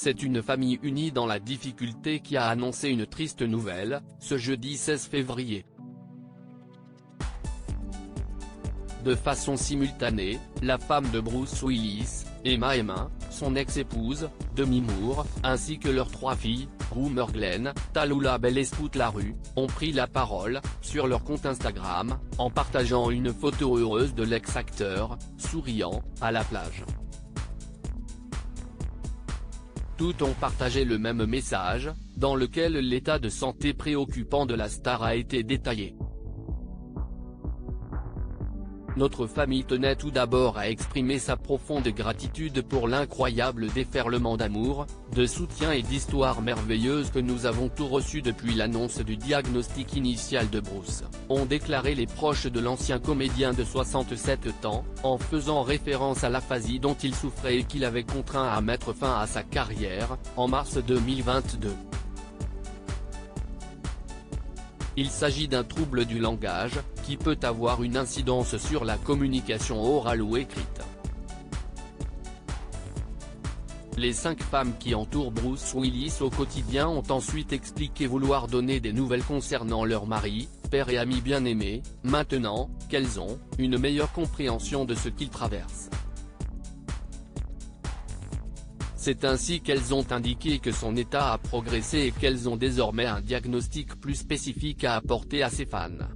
C'est une famille unie dans la difficulté qui a annoncé une triste nouvelle, ce jeudi 16 février. De façon simultanée, la femme de Bruce Willis, Emma, son ex-épouse, Demi Moore, ainsi que leurs 3 filles, Rumer Glenn, Tallulah Bell et Scout Larue, ont pris la parole, sur leur compte Instagram, en partageant une photo heureuse de l'ex-acteur, souriant, à la plage. Toutes ont partagé le même message, dans lequel l'état de santé préoccupant de la star a été détaillé. Notre famille tenait tout d'abord à exprimer sa profonde gratitude pour l'incroyable déferlement d'amour, de soutien et d'histoires merveilleuses que nous avons tous reçus depuis l'annonce du diagnostic initial de Bruce, ont déclaré les proches de l'ancien comédien de 67 ans, en faisant référence à l'aphasie dont il souffrait et qu'il avait contraint à mettre fin à sa carrière, en mars 2022. Il s'agit d'un trouble du langage, qui peut avoir une incidence sur la communication orale ou écrite. Les 5 femmes qui entourent Bruce Willis au quotidien ont ensuite expliqué vouloir donner des nouvelles concernant leur mari, père et ami bien-aimé, maintenant qu'elles ont une meilleure compréhension de ce qu'il traverse. C'est ainsi qu'elles ont indiqué que son état a progressé et qu'elles ont désormais un diagnostic plus spécifique à apporter à ses fans.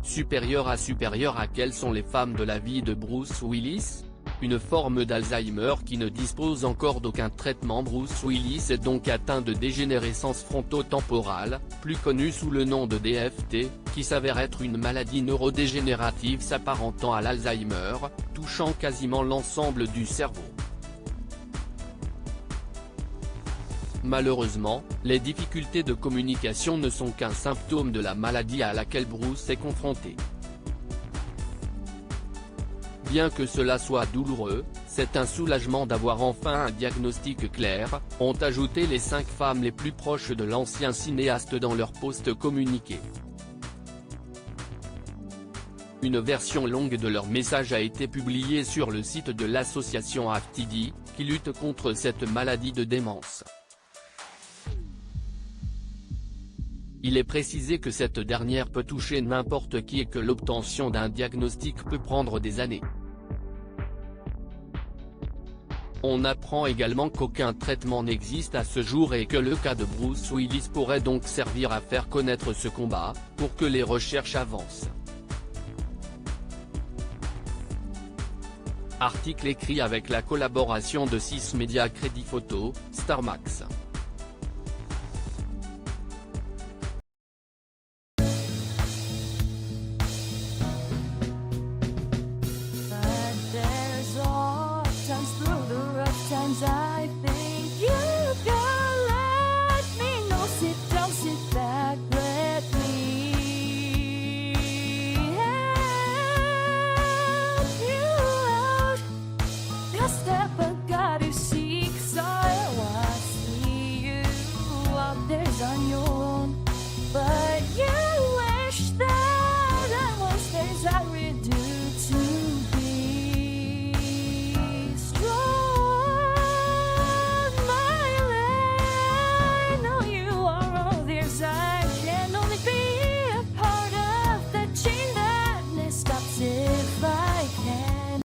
Supérieur à quelles sont les femmes de la vie de Bruce Willis ? Une forme d'Alzheimer qui ne dispose encore d'aucun traitement. Bruce Willis est donc atteint de dégénérescence frontotemporale, plus connue sous le nom de DFT, qui s'avère être une maladie neurodégénérative s'apparentant à l'Alzheimer, touchant quasiment l'ensemble du cerveau. Malheureusement, les difficultés de communication ne sont qu'un symptôme de la maladie à laquelle Bruce est confronté. Bien que cela soit douloureux, c'est un soulagement d'avoir enfin un diagnostic clair, ont ajouté les 5 femmes les plus proches de l'ancien cinéaste dans leur post communiqué. Une version longue de leur message a été publiée sur le site de l'association AFTD, qui lutte contre cette maladie de démence. Il est précisé que cette dernière peut toucher n'importe qui et que l'obtention d'un diagnostic peut prendre des années. On apprend également qu'aucun traitement n'existe à ce jour et que le cas de Bruce Willis pourrait donc servir à faire connaître ce combat, pour que les recherches avancent. Article écrit avec la collaboration de 6 médias Crédit Photo, Starmax.